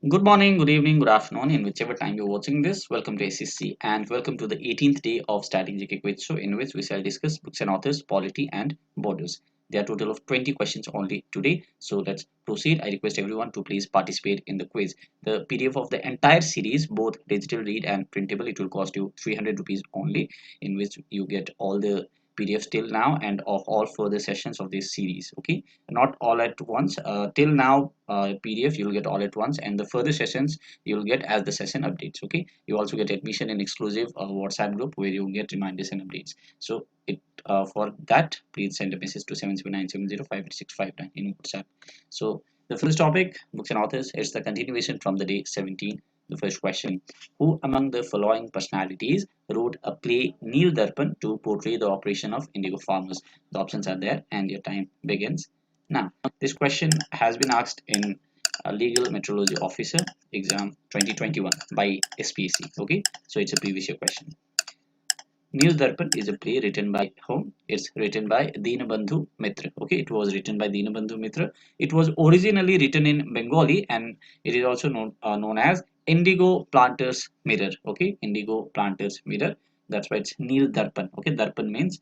Good morning, good evening, good afternoon, in whichever time you're watching this. Welcome to SSC and welcome to the 18th day of Static GK Quiz Show, in which we shall discuss books and authors, polity, and borders. There are a total of 20 questions only today. So let's proceed. I request everyone to please participate in the quiz. The PDF of the entire series, both digital read and printable, it will cost you 300 rupees only, in which you get all the PDFs till now and of all further sessions of this series. Okay, not all at once. Till now, PDF you'll get all at once, and the further sessions you'll get as the session updates. Okay, you also get admission in exclusive WhatsApp group where you get reminders and updates. So it for that, please send a message to 779705865 in WhatsApp. So the first topic, books and authors, is the continuation from the day 17. The first question: who among the following personalities wrote a play Neel Darpan to portray the operation of indigo farmers? The options are there, and your time begins now. This question has been asked in a legal metrology officer exam 2021 by SPSC. Okay, so it's a previous year question. Neel Darpan is a play written by whom? It's written by Dinabandhu Mitra. Okay, it was written by Dinabandhu Mitra. It was originally written in Bengali, and it is also known as Indigo Planters Mirror. Okay, Indigo Planters Mirror. That's why it's Neel Darpan. Okay, Darpan means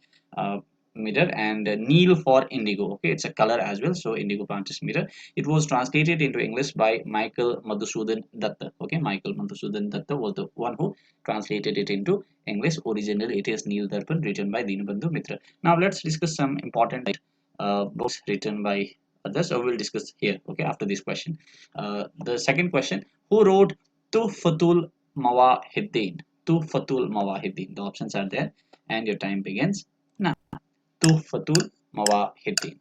mirror, and Neel for indigo. Okay, it's a color as well. So Indigo Planters Mirror. It was translated into English by Michael Madhusudan Datta. Okay, Michael Madhusudan Datta was the one who translated it into English. Originally, it is Neel Darpan, written by Dinabandhu Mitra. Now, let's discuss some important books written by others. So we'll discuss here. Okay, after this question. The second question: who wrote Tuhfatul Mawahidin? Tuhfatul Mawahidin. The options are there, and your time begins now. Tuhfatul Mawahidin.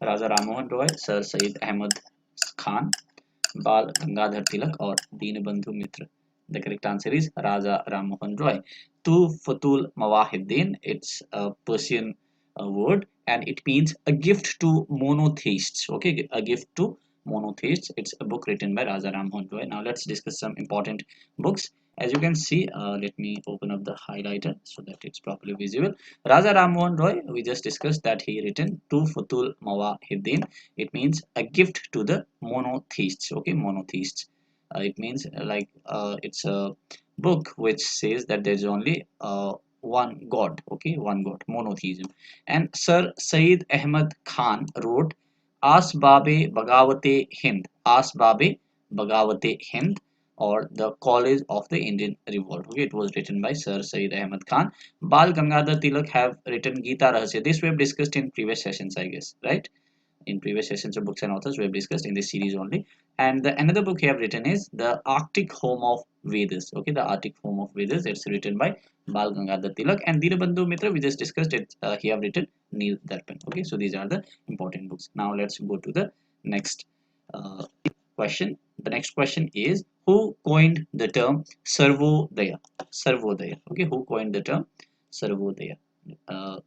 Raja Rammohn Roy, Sir Syed Ahmad Khan, Bal Gangadhar Tilak, or Dinabandhu Mitra? The correct answer is Raja Ram Mohan Roy. Tuhfatul Mawahidin, it's a Persian word, and it means a gift to monotheists. Okay, a gift to monotheists. It's a book written by Raja Ram Mohan Roy. Now let's discuss some important books. As you can see, let me open up the highlighter so that it's properly visible. Raja Ram Mohan Roy, we just discussed that he written Tuhfatul Mawahidin. It means a gift to the monotheists. Okay, monotheists. It means it's a book which says that there's only one god. Okay, one god, monotheism. And Sir Syed Ahmad Khan wrote Asbabe Bagawate Hind. Asbabe Bagawate Hind, or the College of the Indian Revolt. Okay, it was written by Sir Syed Ahmad Khan. Bal Gangadhar Tilak have written Gita Rahasya. This we have discussed in previous sessions, I guess, right? In previous sessions of books and authors we have discussed in this series only. And another book he have written is The Arctic Home of Vedas. Okay, The Arctic Home of Vedas. It's written by Bal Gangadhar Tilak. And Dinabandhu Mitra, we just discussed it. He have written Neel Darpan. Okay, so these are the important books. Now let's go to the next uh, question. The next question is, who coined the term Sarvodaya? Sarvodaya. Okay, who coined the term Sarvodaya? Uh,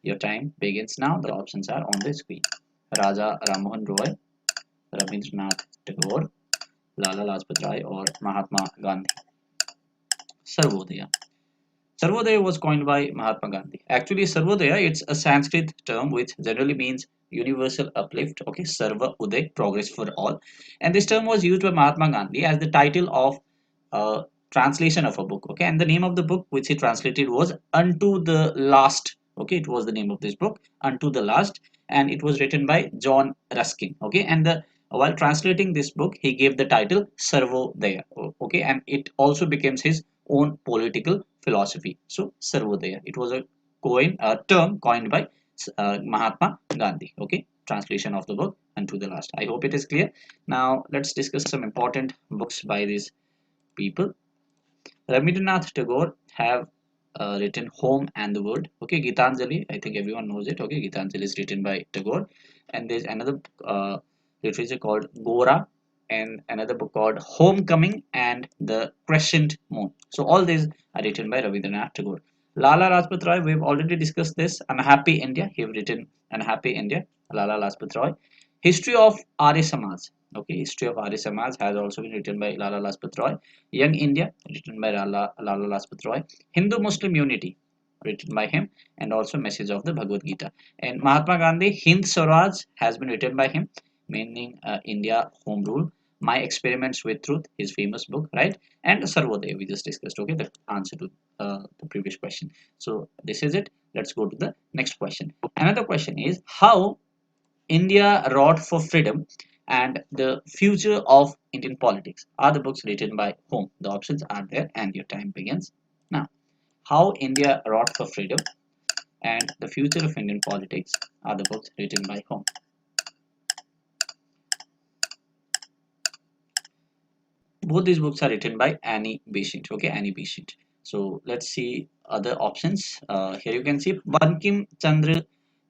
your time begins now. The options are on the screen. Raja Rammohan Roy, Rabindranath Tagore, Lala Lajpat Rai, or Mahatma Gandhi? Sarvodaya. Sarvodaya was coined by Mahatma Gandhi. Actually, Sarvodaya, it's a Sanskrit term which generally means universal uplift. Okay, Sarva Uday, progress for all. And this term was used by Mahatma Gandhi as the title of a translation of a book. Okay, and the name of the book which he translated was Unto the Last. Okay, it was the name of this book, Unto the Last, and it was written by John Ruskin. Okay, and while translating this book, he gave the title Sarvodaya. Okay, and it also became his own political philosophy. So Sarvodaya, it was a term coined by Mahatma Gandhi. Okay, translation of the book Unto the Last. I hope it is clear. Now let's discuss some important books by these people. Rabindranath Tagore have written Home and the World. Okay, Gitanjali, I think everyone knows it. Okay, Gitanjali is written by Tagore. And there's another literature called Gora, and another book called Homecoming and the Crescent Moon. So all these are written by Rabindranath Tagore. Lala Lajpat Rai, we've already discussed this. Unhappy India, he have written Unhappy India, Lala Lajpat Rai. History of Arya Samaj. Okay, History of Arya Samaj has also been written by Lala Lajpat Rai. Young India, written by Lala Lajpat Rai. Hindu-Muslim Unity, written by him, and also Message of the Bhagavad Gita. And Mahatma Gandhi, Hind Swaraj, has been written by him. meaning India home rule, My Experiments with Truth, his famous book, right? And Sarvodaya, we just discussed, okay, the answer to the previous question. So this is it. Let's go to the next question. Another question is how India Wrought for Freedom and the Future of Indian Politics are the books written by whom? The options are there and your time begins now. How India Wrought for Freedom and the Future of Indian Politics are the books written by whom? Both these books are written by Annie Besant. Okay, Annie Besant. So let's see other options. Here you can see Bankim Chandra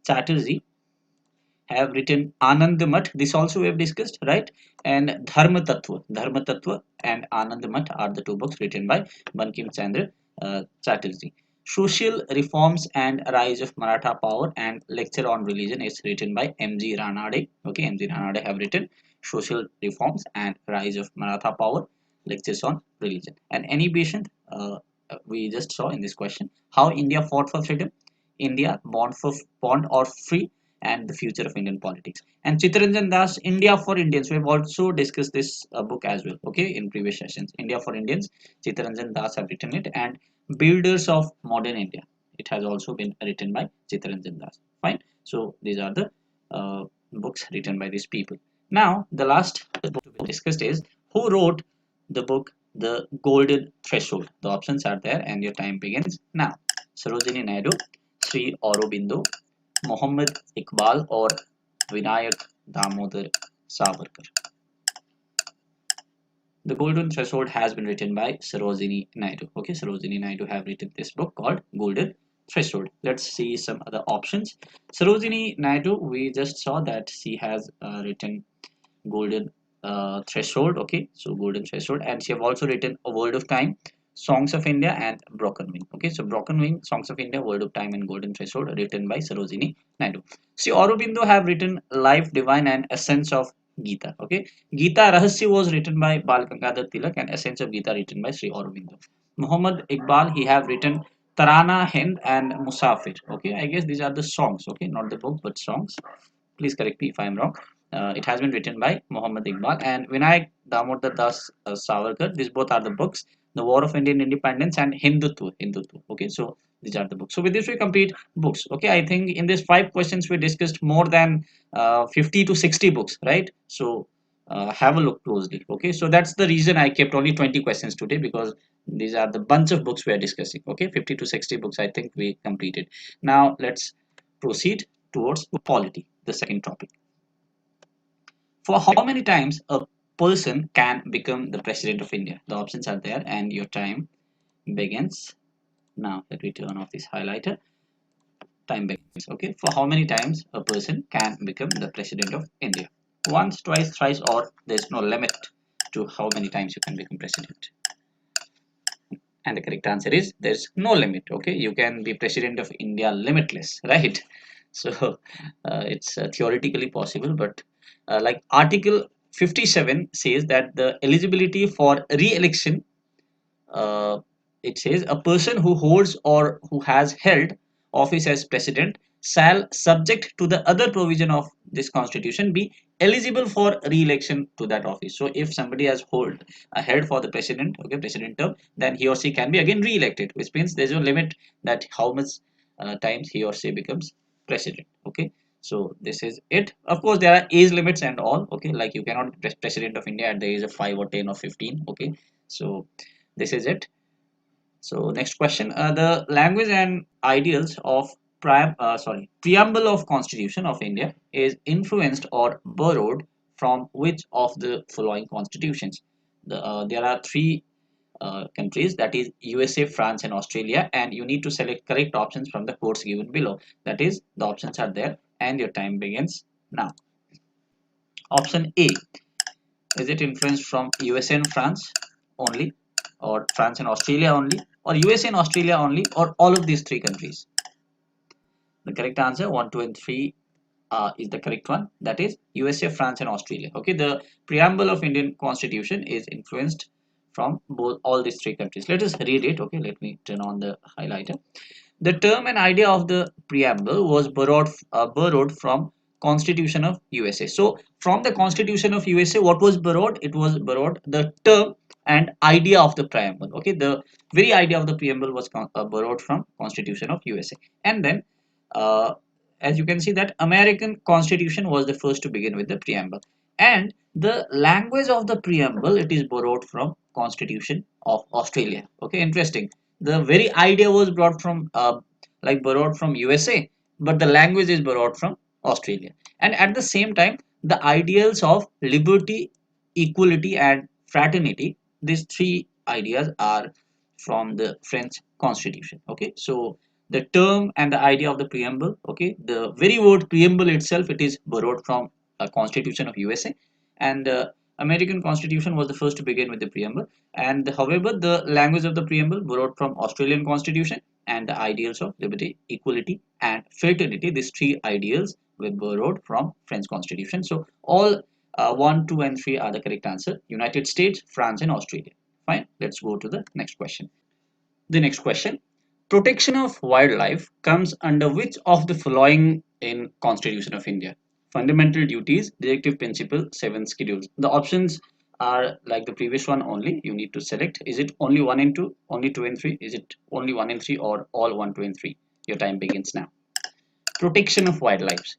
Chatterjee have written Anand Math. This also we have discussed, right? And Dharma Tattva and Anand Math are the two books written by Bankim Chandra Chatterjee. Social Reforms and Rise of Maratha Power and Lecture on Religion is written by M.G. Ranade. Okay, M.G. Ranade have written Social Reforms and Rise of Maratha Power, Lectures on Religion. And any patient we just saw in this question, how India fought for freedom, India bond or free, and the future of Indian politics. And Chittaranjan Das, India for Indians. We have also discussed this book as well, okay, in previous sessions. India for Indians, Chittaranjan Das have written it, and Builders of Modern India. It has also been written by Chittaranjan Das. Fine. So these are the books written by these people. Now, the last book to be discussed is who wrote the book The Golden Threshold. The options are there, and your time begins now. Sarojini Naidu, Sri Aurobindo, Muhammad Iqbal or Vinayak Damodar Savarkar. The Golden Threshold has been written by Sarojini Naidu. Okay, Sarojini Naidu have written this book called Golden Threshold. Let's see some other options. Sarojini Naidu, we just saw that she has written Golden Threshold. Okay, so Golden Threshold, and she have also written A World of Time, Songs of India, and Broken Wing. Okay, so Broken Wing, Songs of India, World of Time, and Golden Threshold written by Sarojini Naidu. See, Aurobindo have written Life Divine and Essence of Gita. Okay, Gita Rahasya was written by Bal Gangadhar Tilak, and Essence of Gita written by Sri Aurobindo. Muhammad Iqbal, he have written Tarana Hind and Musafir. Okay, I guess these are the songs. Okay, not the book but songs. Please correct me if I am wrong. It has been written by Muhammad Iqbal and Vinayak Damodar Das Savarkar. These both are the books, The War of Indian Independence and Hindutva. Hindutva. Okay, so these are the books. So with this we complete books. Okay, I think in these 5 questions we discussed more than 50 to 60 books, right? So have a look closely. Okay, so that's the reason I kept only 20 questions today, because these are the bunch of books we are discussing. Okay, 50 to 60 books I think we completed. Now let's proceed towards polity, the second topic. For how many times a person can become the president of India? The options are there and your time begins now. Let me turn off this highlighter. Time begins. Okay, for how many times a person can become the president of India? Once, twice, thrice, or there's no limit to how many times you can become president. And the correct answer is there's no limit. Okay, you can be president of India limitless, right? So it's theoretically possible, but like Article 57 says that the eligibility for re-election, uh, it says a person who holds or who has held office as president shall, subject to the other provision of this constitution, be eligible for re-election to that office. So if somebody has held for the president, okay, president term, then he or she can be again re-elected, which means there's no limit that how much times he or she becomes president. Okay, so this is it. Of course there are age limits and all. Okay, like you cannot be president of India at the age of 5 or 10 or 15. Okay, so this is it. So next question, the language and ideals of preamble of Constitution of India is influenced or borrowed from which of the following constitutions? There are three countries, that is USA, France, and Australia, and you need to select correct options from the codes given below. That is, the options are there, and your time begins now. Option A, is it influenced from USA and France only, or France and Australia only, or USA and Australia only, or all of these three countries? The correct answer 1, 2, and 3 is the correct one. That is USA, France, and Australia. Okay, the preamble of Indian Constitution is influenced from both all these three countries. Let us read it. Okay, let me turn on the highlighter. The term and idea of the preamble was borrowed from Constitution of USA. So from the Constitution of USA, what was borrowed? It was borrowed the term and idea of the preamble. Okay, the very idea of the preamble was borrowed from Constitution of USA. And then uh, as you can see that American Constitution was the first to begin with the preamble, and the language of the preamble, it is borrowed from Constitution of Australia. Okay, interesting. The very idea was brought from like borrowed from USA, but the language is borrowed from Australia. And at the same time, the ideals of liberty, equality, and fraternity, these three ideas are from the French Constitution. Okay, so the term and the idea of the preamble, okay, the very word preamble itself, it is borrowed from a Constitution of USA, and American Constitution was the first to begin with the preamble. And however, the language of the preamble borrowed from Australian Constitution, and the ideals of liberty, equality, and fraternity, these three ideals were borrowed from French Constitution. So all 1, 2, and 3 are the correct answer: United States, France, and Australia. Fine. Let's go to the next question. The next question: protection of wildlife comes under which of the following in Constitution of India? Fundamental duties, directive principle, 7 schedules. The options are like the previous one only. You need to select: is it only 1 and 2, only 2 and 3, is it only 1 and 3, or all 1, 2 and 3? Your time begins now. Protection of wildlife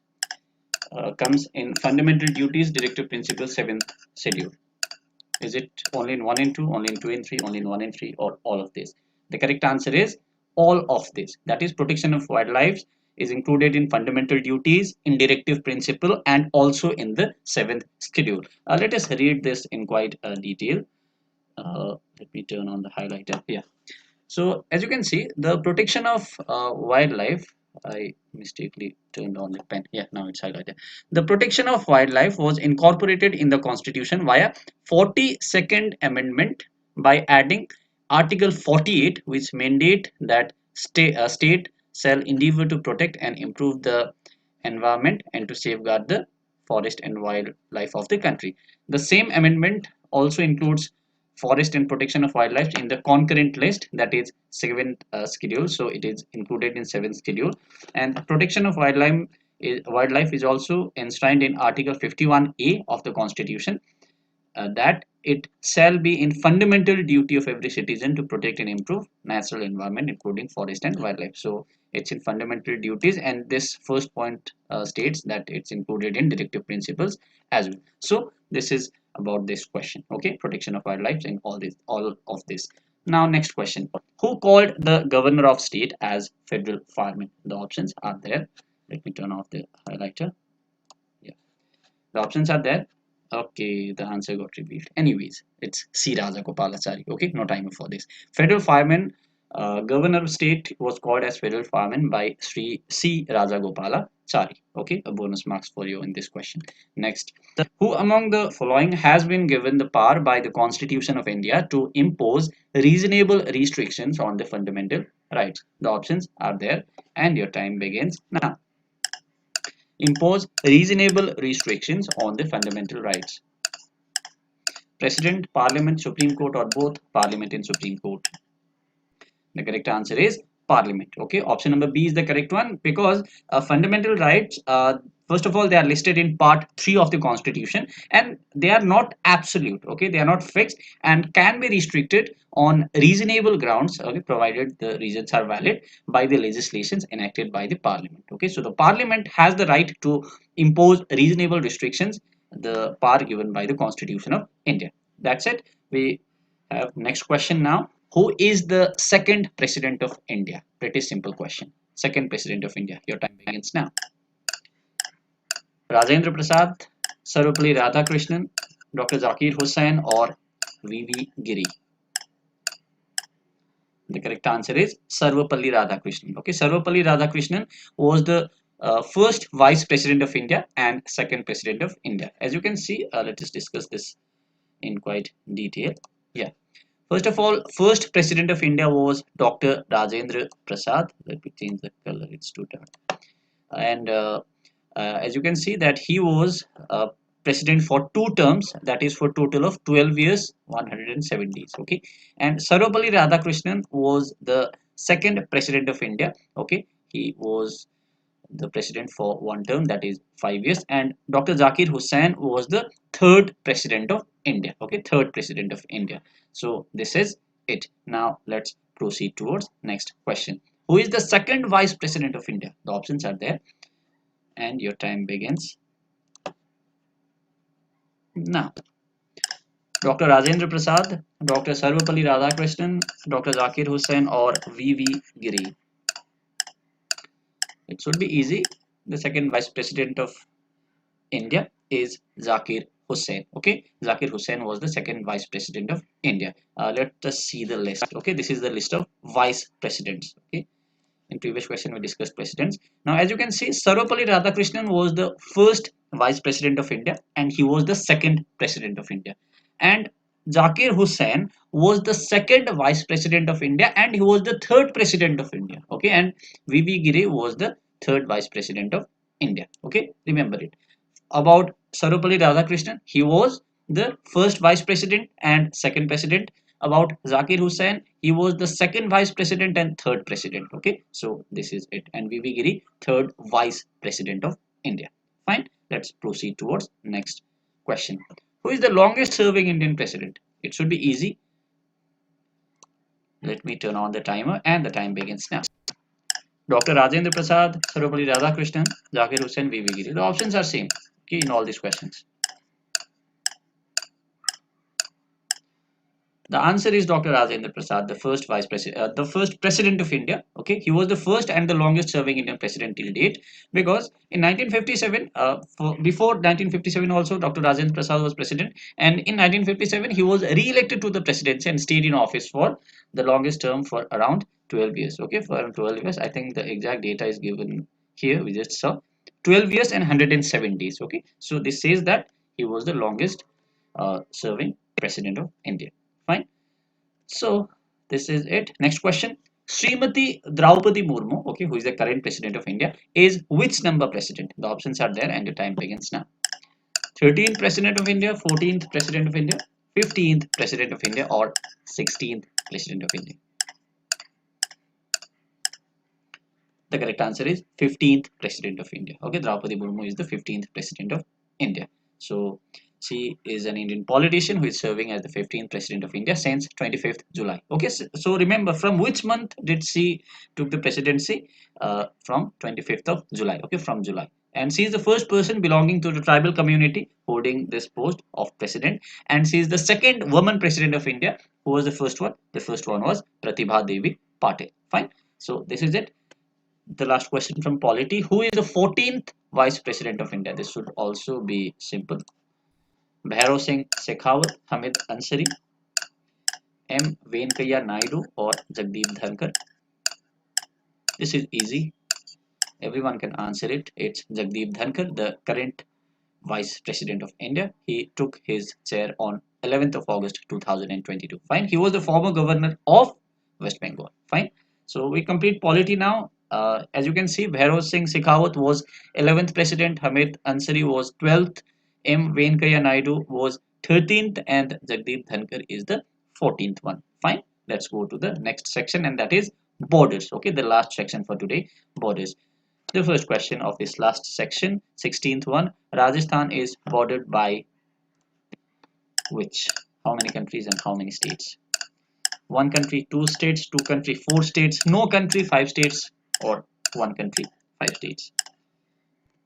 comes in fundamental duties, directive principle, 7th schedule. Is it only in 1 and 2, only in 2 and 3, only in 1 and 3, or all of this? The correct answer is all of this. That is, protection of wildlife is included in fundamental duties, in directive principle, and also in the 7th schedule. Let us read this in quite detail. Let me turn on the highlighter. Yeah. So as you can see, the protection of wildlife, I mistakenly turned on the pen. Yeah, now it's highlighted. The protection of wildlife was incorporated in the Constitution via 42nd Amendment by adding Article 48, which mandate that state shall endeavor to protect and improve the environment and to safeguard the forest and wildlife of the country. The same amendment also includes forest and protection of wildlife in the concurrent list, that is 7th schedule. So it is included in 7th schedule. And protection of wildlife is also enshrined in Article 51A of the Constitution, that it shall be in fundamental duty of every citizen to protect and improve natural environment, including forest and wildlife. So it's in fundamental duties, and this first point states that it's included in directive principles as well. So this is about this question. Okay, protection of wildlife and all of this. Now next question: who called the governor of state as federal fireman? The options are there. Let me turn off the highlighter. Yeah, the options are there. Okay, the answer got revealed. Anyways, it's C. Rajagopalachari. Okay, no time for this. Federal fireman, governor of state was called as federal fireman by Sri C. Rajagopalachari. Okay, a bonus marks for you in this question. Next, who among the following has been given the power by the Constitution of India to impose reasonable restrictions on the fundamental rights? The options are there, and your time begins now. Impose reasonable restrictions on the fundamental rights. President, Parliament, Supreme Court, or both? Parliament and Supreme Court. The correct answer is Parliament. Okay, option number B is the correct one, because fundamental rights, first of all, they are listed in part 3 of the Constitution, and they are not absolute. Okay, they are not fixed and can be restricted on reasonable grounds, okay, provided the reasons are valid, by the legislations enacted by the Parliament. Okay, so the Parliament has the right to impose reasonable restrictions, the power given by the Constitution of India. That's it. We have next question now. Who is the second president of India? Pretty simple question. Second president of India. Your time begins now. Rajendra Prasad, Sarvepalli Radhakrishnan, Dr. Zakir Hussain, or V.V. Giri? The correct answer is Sarvepalli Radhakrishnan. Okay, Sarvepalli Radhakrishnan was the first vice president of India and second president of India. As you can see, let us discuss this in quite detail. Yeah. First of all, first president of India was Dr. Rajendra Prasad. Let me change the color; it's too dark. And as you can see, that he was president for 2 terms. That is for total of 12 years, 107 days. Okay. And Sarvepalli Radhakrishnan was the second president of India. Okay. He was the president for one term, that is 5 years, and Dr. Zakir Hussain was the third president of India. Okay, third president of India. So this is it. Now let's proceed towards next question. Who is the second vice president of India? The options are there, and your time begins now. Dr. Rajendra Prasad, Dr. Sarvapalli Radhakrishnan, Dr. Zakir Hussain, or V.V. Giri? It should be easy. The second vice president of India is Zakir Hussain. Okay, Zakir Hussain was the second vice president of India. Let us see the list. Okay, this is the list of vice presidents. Okay, in previous question we discussed presidents. Now, as you can see, Sarvapalli Radhakrishnan was the first vice president of India, and he was the second president of India. And Zakir Hussain was the second vice president of India, and he was the third president of India. Okay, and V.V. Giri was the third vice president of India. Okay, remember it. About Sarvapalli Radhakrishnan, he was the first vice president and second president. About Zakir Hussain, he was the second vice president and third president. Okay, so this is it. And V.V. Giri, third vice president of India. Fine, let's proceed towards next question. Who is the longest serving Indian president? It should be easy. Let me turn on the timer, and the time begins now. Dr. Rajendra Prasad, Sarvapalli Radhakrishnan, Zakir Hussain, V.V. Giri. The options are same, okay, in all these questions. The answer is Dr. Rajendra Prasad, the first vice president, the first president of India. Okay, he was the first and the longest serving Indian president till date, because in 1957, before 1957 also Dr. Rajendra Prasad was president, and in 1957 he was re-elected to the presidency and stayed in office for the longest term for around 12 years. Okay, for around 12 years. I think the exact data is given here. We just saw 12 years and 107 days. Okay, so this says that he was the longest serving president of India. Fine. So this is it. Next question. Srimati Draupadi Murmu, okay, who is the current president of India, is which number president? The options are there, and the time begins now. 13th president of India, 14th president of India, 15th president of India, or 16th president of India? The correct answer is 15th president of India. Okay, Draupadi Murmu is the 15th president of India. So she is an Indian politician who is serving as the 15th president of India since 25th July. Okay, so remember, from which month did she took the presidency? From 25th of July. Okay, from July. And she is the first person belonging to the tribal community holding this post of president. And she is the second woman president of India. Who was the first one? The first one was Pratibha Devi Patil. Fine. So this is it. The last question from polity. Who is the 14th vice president of India? This should also be simple. Bhairav Singh Shekhawat, Hamid Ansari, M. Venkaiah Naidu, or Jagdeep Dharkar? This is easy. Everyone can answer it. It's Jagdeep Dharkar, the current vice president of India. He took his chair on 11th of August 2022. Fine. He was the former governor of West Bengal. Fine. So we complete polity now. As you can see, Bhairav Singh Shekhawat was 11th president, Hamid Ansari was 12th, M. Venkaiah Naidu was 13th, and Jagdeep Dharkar is the 14th one. Fine. Let's go to the next section, and that is borders. Okay, the last section for today, borders. The first question of this last section, 16th one. Rajasthan is bordered by which? How many countries and how many states? One country, two states, two country, four states, no country, five states, or one country, five states?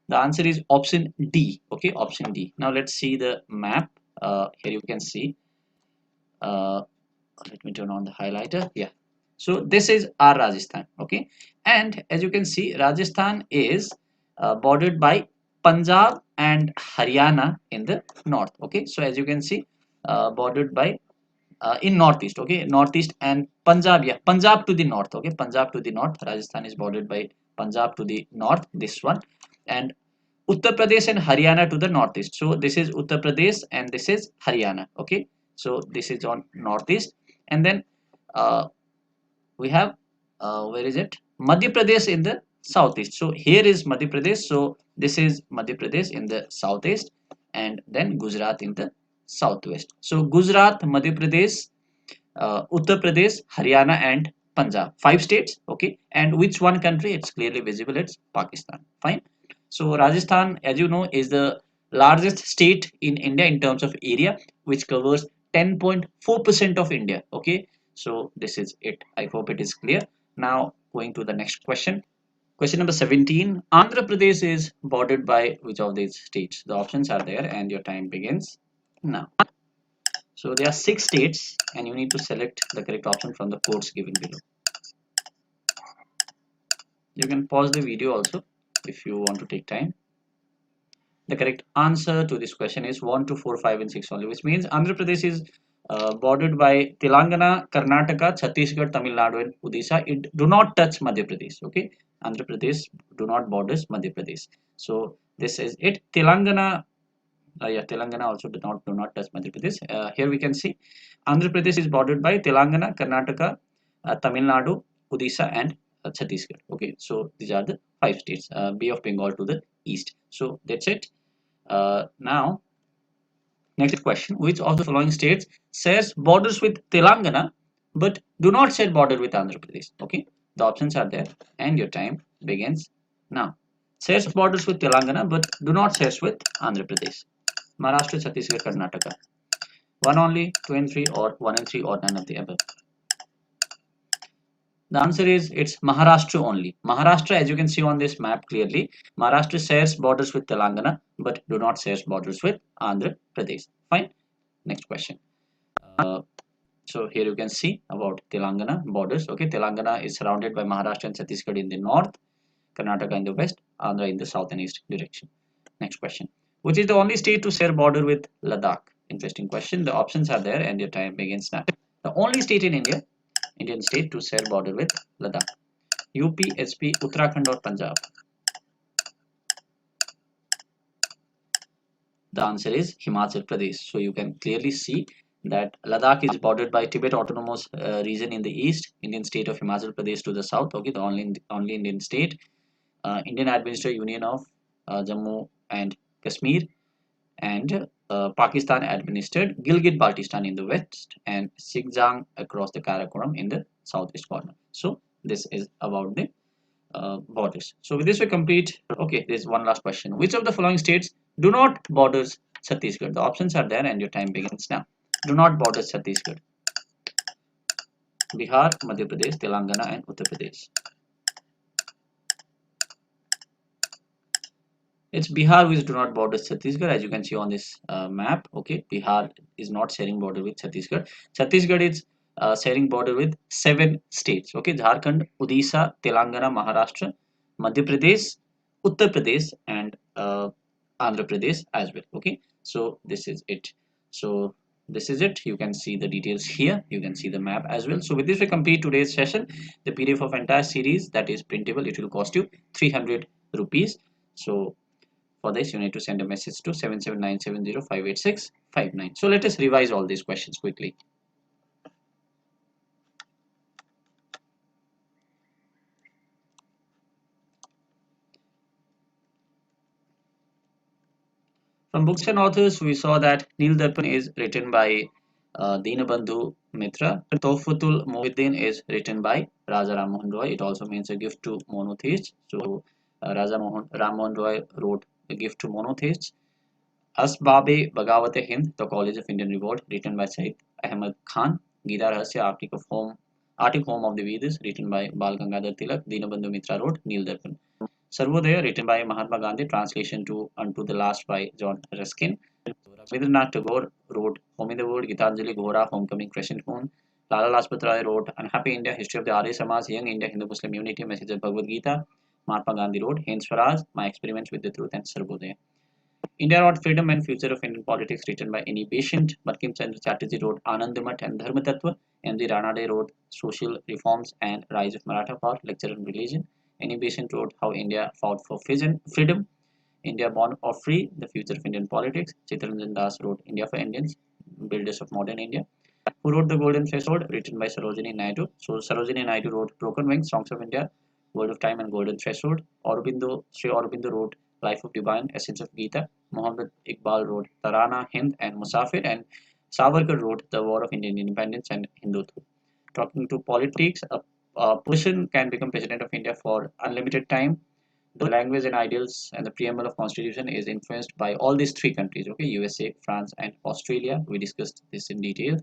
The answer is option D. Okay, option D. Now let's see the map. Here you can see. Let me turn on the highlighter. Yeah. So this is our Rajasthan. Okay, and as you can see, Rajasthan is bordered by Punjab and Haryana in the north. Okay, so as you can see, bordered by in northeast. Okay, northeast and Punjab. Yeah, Punjab to the north. Okay, Punjab to the north. Rajasthan is bordered by Punjab to the north. This one, and Uttar Pradesh and Haryana to the northeast. So this is Uttar Pradesh and this is Haryana. Okay, so this is on northeast, and then we have where is it? Madhya Pradesh in the southeast. So here is Madhya Pradesh. So this is Madhya Pradesh in the southeast, and then Gujarat in the southwest. So Gujarat, Madhya Pradesh, Uttar Pradesh, Haryana, and Punjab. 5 states, okay. And which one country? It's clearly visible. It's Pakistan. Fine. So Rajasthan, as you know, is the largest state in India in terms of area, which covers 10.4% of India. Okay. So this is it. I hope it is clear. Now going to the next question. Question number 17. Andhra Pradesh is bordered by which of these states? The options are there and your time begins now. So there are 6 states and you need to select the correct option from the codes given below. You can pause the video also if you want to take time. The correct answer to this question is 1, 2, 4, 5 and 6 only, which means Andhra Pradesh is bordered by Telangana, Karnataka, Chhattisgarh, Tamil Nadu and Odisha. It do not touch Madhya Pradesh. Okay, Andhra Pradesh do not borders Madhya Pradesh. So this is it. Telangana, Telangana also do not touch Madhya Pradesh. Here we can see Andhra Pradesh is bordered by Telangana, Karnataka, Tamil Nadu, Odisha and Chhattisgarh. Okay, so these are the 5 states. Bay of Bengal to the east. So that's it. Now, next question. Which of the following states shares borders with Telangana but do not share border with Andhra Pradesh? Okay, the options are there and your time begins now. Shares borders with Telangana but do not share with Andhra Pradesh. Maharashtra, Chhattisgarh, Karnataka. 1 only, 2 and 3 or 1 and 3 or none of the above. The answer is it's Maharashtra only. Maharashtra, as you can see on this map clearly, Maharashtra shares borders with Telangana but do not share borders with Andhra Pradesh. Fine. Next question. So here you can see about Telangana borders. Okay, Telangana is surrounded by Maharashtra and Chhattisgarh in the north, Karnataka in the west, Andhra in the south and east direction. Next question. Which is the only state to share border with Ladakh? Interesting question. The options are there and your time begins now. The only state in India, Indian state to share border with Ladakh. UP, SP, Uttarakhand or Punjab? The answer is Himachal Pradesh. So you can clearly see that Ladakh is bordered by Tibet Autonomous Region in the east, Indian state of Himachal Pradesh to the south. Okay, the only Indian state. Indian Administrative Union of Jammu and Kashmir, and Pakistan administered Gilgit-Baltistan in the west and Xinjiang across the Karakoram in the southeast corner. So this is about the borders. So with this we complete. Okay, there's one last question. Which of the following states do not borders Chhattisgarh? The options are there and your time begins now. Do not border Chhattisgarh. Bihar, Madhya Pradesh, Telangana and Uttar Pradesh. It's Bihar which do not border Chhattisgarh, as you can see on this map. Okay, Bihar is not sharing border with Chhattisgarh. Chhattisgarh is sharing border with 7 states. Okay, Jharkhand, Odisha, Telangana, Maharashtra, Madhya Pradesh, Uttar Pradesh, and Andhra Pradesh as well. Okay, so this is it. So this is it. You can see the details here. You can see the map as well. So with this we complete today's session. The PDF of entire series that is printable. It will cost you 300 rupees. So for this, you need to send a message to 77970586589. So let us revise all these questions quickly. From books and authors, we saw that Neel Darpan is written by Dinabandhu Mitra. Tohfatul Muhyiddin is written by Raja Ram Mohan Roy. It also means a gift to monotheists. So Ram Mohan Roy wrote a gift to monotheists. Asbab-e Bagawat Hind, The College of Indian Revolt, written by Said Ahmad Khan. Gita Rahasya, Arctic Home of the Vedas, written by Bal Gangadhar Tilak. Dinabandhu Mitra wrote Neel Darpan. Sarvodaya, written by Mahatma Gandhi, translation to Unto the Last by John Ruskin. Rabindranath Tagore wrote Home in the World, Gitanjali Ghora, Homecoming, Crescent Moon. Lala Lajpat Rai wrote Unhappy India, History of the Arya Samaj, Young India, Hindu Muslim Unity, Message of Bhagavad Gita. Mahatma Gandhi wrote Hind Swaraj, My Experiments with the Truth and Sarvodaya. India wrote Freedom and Future of Indian Politics, written by any patient. Bankim Chandra Chatterjee wrote Anandamath and Dharma Tattva. M.G. Ranade wrote Social Reforms and Rise of Maratha Power, Lecture on Religion. Any patient wrote How India Fought for Freedom. India Born or Free, The Future of Indian Politics. Chittaranjan Das wrote India for Indians, Builders of Modern India. Who wrote The Golden Threshold, written by Sarojini Naidu. So Sarojini Naidu wrote Broken Wings, Songs of India, World of Time and Golden Threshold. Sri Aurobindo wrote Life of Divine, Essence of Gita. Muhammad Iqbal wrote Tarana, Hind and Musafir, and Savarkar wrote The War of Indian Independence and Hindutva. Talking to politics, person can become president of India for unlimited time. The language and ideals and the preamble of constitution is influenced by all these three countries, okay, USA, France, and Australia. We discussed this in detail.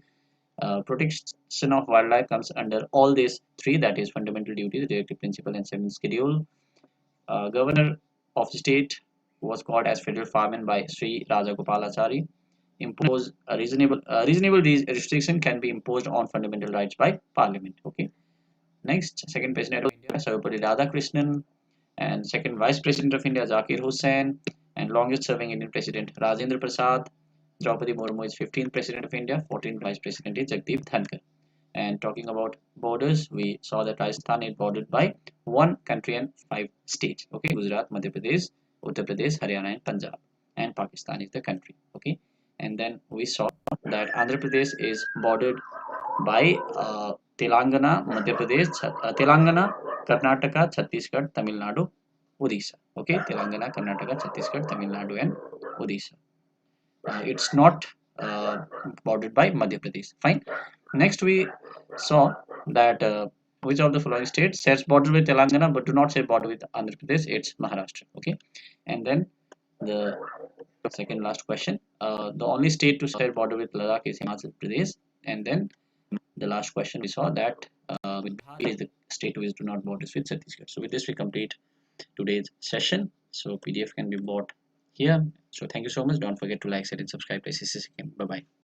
Protection of wildlife comes under all these three, that is fundamental duties, directive principle, and seventh schedule. Governor of the state was called as federal fireman by Sri Rajagopalachari. Impose a reasonable restriction can be imposed on fundamental rights by parliament. Okay. Next, second president of India, Sarvepalli Radhakrishnan, and second vice president of India, Zakir Hussain, and longest serving Indian president, Rajendra Prasad. Draupadi Murmu is 15th president of India, 14th vice president is Jagdeep Dhankar. And talking about borders, we saw that Rajasthan is bordered by one country and five states. Okay, Gujarat, Madhya Pradesh, Uttar Pradesh, Haryana, and Punjab. And Pakistan is the country. Okay, and then we saw that Andhra Pradesh is bordered by Telangana, Madhya Pradesh, Telangana, Karnataka, Chhattisgarh, Tamil Nadu, Odisha. Okay, Telangana, Karnataka, Chhattisgarh, Tamil Nadu, and Odisha. It's not bordered by Madhya Pradesh. Fine. Next, we saw that which of the following states shares border with Telangana but do not share border with Andhra Pradesh? It's Maharashtra. Okay, and then the second last question. The only state to share border with Ladakh is Himachal Pradesh, and then the last question we saw that with Bihar is the state which do not borders with Chhattisgarh. So with this we complete today's session. So PDF can be bought here. So thank you so much. Don't forget to like, share, and subscribe to SSC Bye bye.